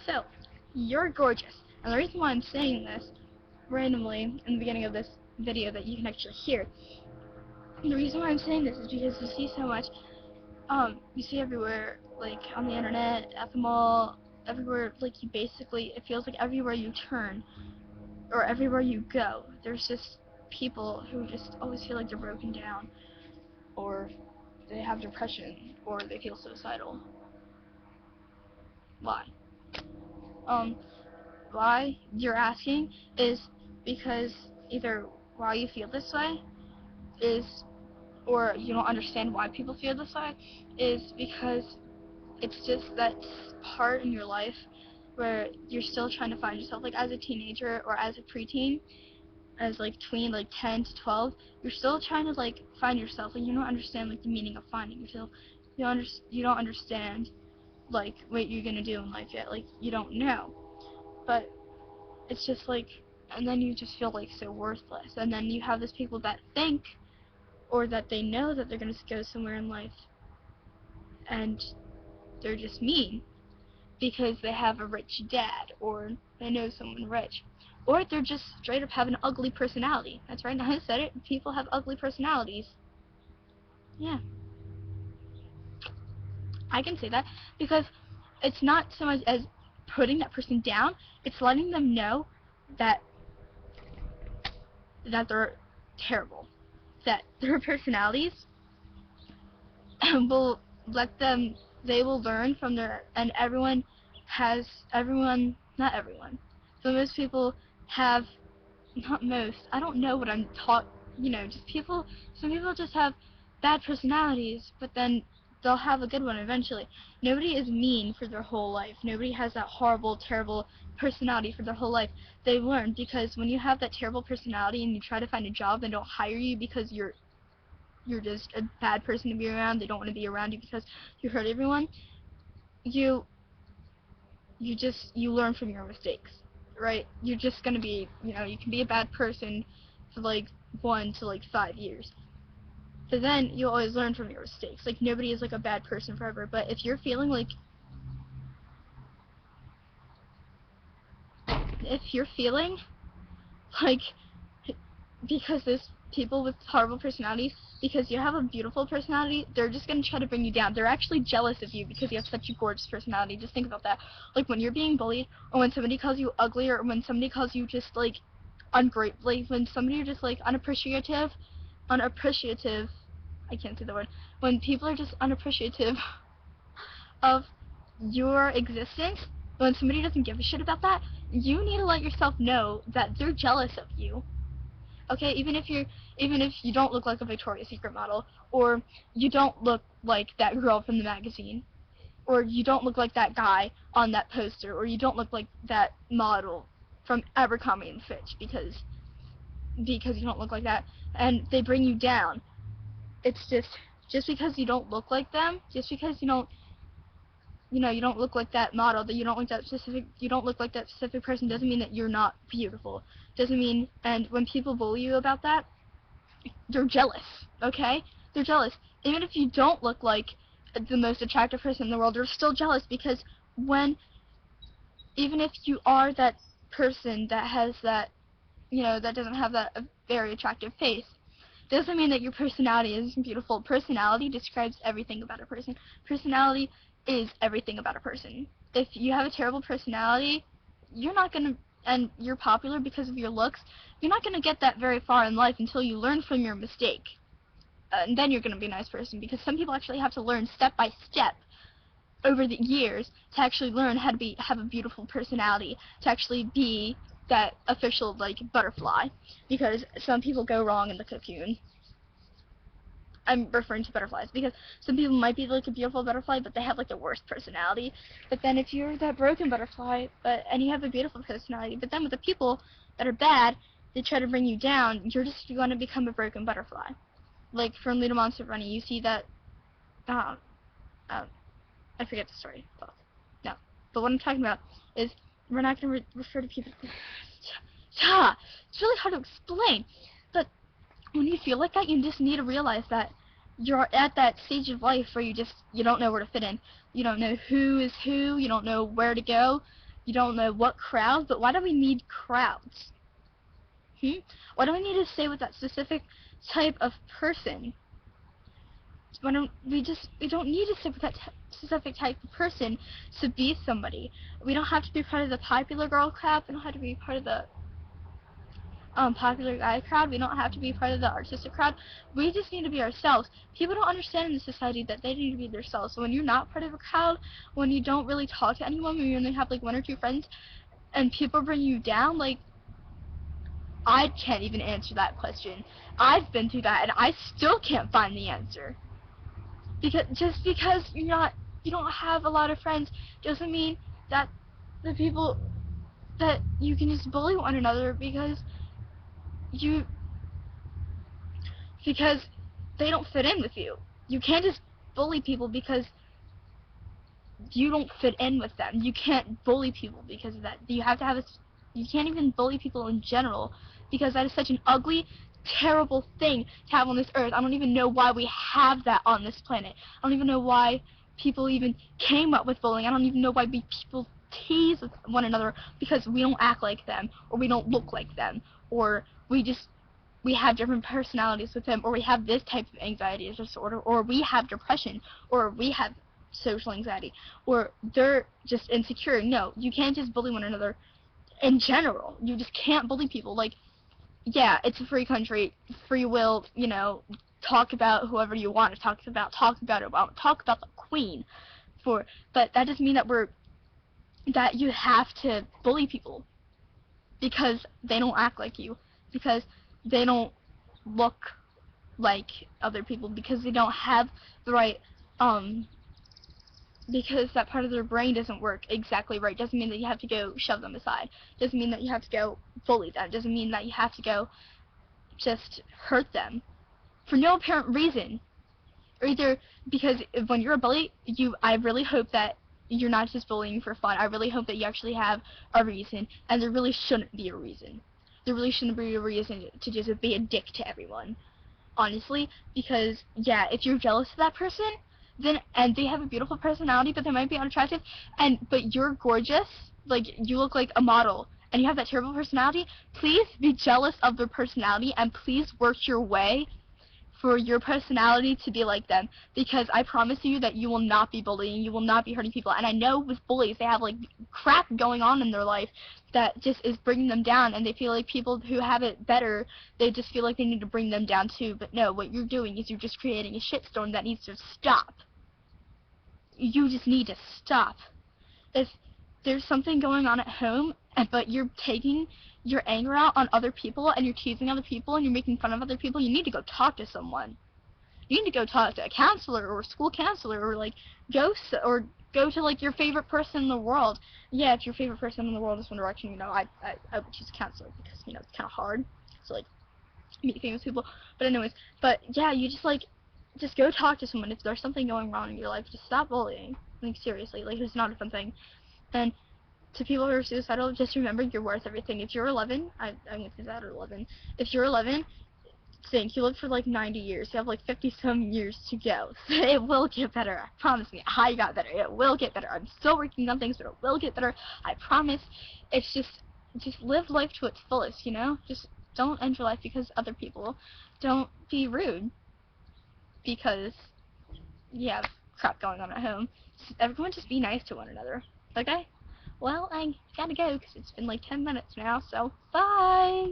So, you're gorgeous. And the reason why I'm saying this randomly in the beginning of this video that you can actually hear, the reason why I'm saying this is because you see so much, you see everywhere, like on the internet, at the mall, everywhere, like you basically, it feels like everywhere you turn, or everywhere you go, there's just people who just always feel like they're broken down, or they have depression, or they feel suicidal. Why? Um, why you're asking is because either why you feel this way is, or you don't understand why people feel this way, is because it's just that part in your life where you're still trying to find yourself, like as a teenager or as a preteen, as like tween, like 10 to 12, you're still trying to like find yourself, and you don't understand like the meaning of finding yourself. You don't understand like what you're gonna do in life yet, like you don't know. But it's just like, and then you just feel like so worthless, and then you have these people that think, or that they know that they're gonna go somewhere in life, and they're just mean because they have a rich dad, or they know someone rich, or they're just straight up have an ugly personality. That's right, now I said it, people have ugly personalities. Yeah, I can say that, because it's not so much as putting that person down, it's letting them know that they're terrible, that their personalities will let them, they will learn from their, and not everyone, but most people have, not most, I don't know what I'm taught, just people, some people just have bad personalities, but then they'll have a good one eventually. Nobody is mean for their whole life. Nobody has that horrible, terrible personality for their whole life. They learn, because when you have that terrible personality and you try to find a job, they don't hire you because you're just a bad person to be around. They don't want to be around you because you hurt everyone. You learn from your mistakes, right? You're just gonna be, you can be a bad person for like 1 to like 5 years, but then you always learn from your mistakes. Like nobody is like a bad person forever. But if you're feeling like, like because there's people with horrible personalities, because you have a beautiful personality, they're just going to try to bring you down. They're actually jealous of you because you have such a gorgeous personality. Just think about that. Like when you're being bullied, or when somebody calls you ugly, or when somebody calls you just like ungrateful, like when somebody are just like unappreciative, I can't say the word, when people are just unappreciative of your existence, when somebody doesn't give a shit about that, you need to let yourself know that they're jealous of you. Okay, even if you don't look like a Victoria's Secret model, or you don't look like that girl from the magazine, or you don't look like that guy on that poster, or you don't look like that model from Abercrombie and Fitch, because you don't look like that, and they bring you down. It's just because you don't look like them, just because you don't look like that model, that you don't look like that specific person, doesn't mean that you're not beautiful. Doesn't mean, and when people bully you about that, they're jealous, okay? They're jealous. Even if you don't look like the most attractive person in the world, they're still jealous, because even if you are that person that has that, that doesn't have that very attractive face, doesn't mean that your personality isn't beautiful. Personality describes everything about a person. Personality is everything about a person. If you have a terrible personality, you're not going to, and you're popular because of your looks, you're not going to get that very far in life until you learn from your mistake. And then you're going to be a nice person, because some people actually have to learn step by step over the years to actually learn how to have a beautiful personality, to actually be that official, like, butterfly, because some people go wrong in the cocoon. I'm referring to butterflies, because some people might be like a beautiful butterfly, but they have like the worst personality. But then if you're that broken butterfly, and you have a beautiful personality, but then with the people that are bad, they try to bring you down, you're just going to become a broken butterfly. Like from Little Monster Bunny, you see that, I forget the story, no. But what I'm talking about is, we're not going to refer to people, it's really hard to explain, but when you feel like that, you just need to realize that you're at that stage of life where you don't know where to fit in. You don't know who is who, you don't know where to go, You don't know what crowd, but why do we need crowds? Why do we need to stay with that specific type of person? Why don't we don't need to stick with that specific type of person to be somebody. We don't have to be part of the popular girl crowd. We don't have to be part of the popular guy crowd. We don't have to be part of the artistic crowd. We just need to be ourselves. People don't understand in this society that they need to be themselves. So when you're not part of a crowd, when you don't really talk to anyone, when you only have like one or two friends, and people bring you down, like, I can't even answer that question. I've been through that, and I still can't find the answer. Because just because you don't have a lot of friends doesn't mean that the people that you can just bully one another you because they don't fit in with you. You can't just bully people because you don't fit in with them. You can't bully people because of that. You can't even bully people in general because that is such an ugly, terrible thing to have on this earth. I don't even know why we have that on this planet. I don't even know why people even came up with bullying. I don't even know why people tease with one another because we don't act like them, or we don't look like them, or we have different personalities with them, or we have this type of anxiety disorder, or we have depression, or we have social anxiety, or they're just insecure. No, you can't just bully one another in general. You just can't bully people. Like, yeah, it's a free country, free will, talk about whoever you want to talk about Obama, talk about the Queen, but that doesn't mean that you have to bully people because they don't act like you, because they don't look like other people, because they don't have the right because that part of their brain doesn't work exactly right. Doesn't mean that you have to go shove them aside. Doesn't mean that you have to go bully them. Doesn't mean that you have to go just hurt them for no apparent reason. Or either because when you're a bully, I really hope that you're not just bullying for fun. I really hope that you actually have a reason, and there really shouldn't be a reason. There really shouldn't be a reason to just be a dick to everyone, honestly, because, yeah, if you're jealous of that person, and they have a beautiful personality, but they might be unattractive, but you're gorgeous, like, you look like a model, and you have that terrible personality, please be jealous of their personality, and please work your way for your personality to be like them, because I promise you that you will not be bullying, you will not be hurting people. And I know with bullies, they have like crap going on in their life that just is bringing them down, and they feel like people who have it better, they just feel like they need to bring them down too. But no, what you're doing is you're just creating a shitstorm that needs to stop. You just need to stop. If there's something going on at home, but you're taking your anger out on other people, and you're teasing other people, and you're making fun of other people, you need to go talk to someone. You need to go talk to a counselor or a school counselor, or like go to like your favorite person in the world. Yeah, if your favorite person in the world is One Direction, I would choose a counselor because it's kind of hard to like meet famous people. But anyways, yeah, you just go talk to someone if there's something going wrong in your life. Just stop bullying. Like, seriously, like, it's not a fun thing. And to people who are suicidal, just remember you're worth everything. If you're 11, I went through that at 11. If you're 11, think you live for like 90 years. You have like 50 some years to go. It will get better. I promise me. I got better. It will get better. I'm still working on things, but it will get better. I promise. It's just live life to its fullest. Just don't end your life because other people. Don't be rude because you have crap going on at home. Everyone just be nice to one another. Okay? Well, I gotta go because it's been like 10 minutes now, so bye!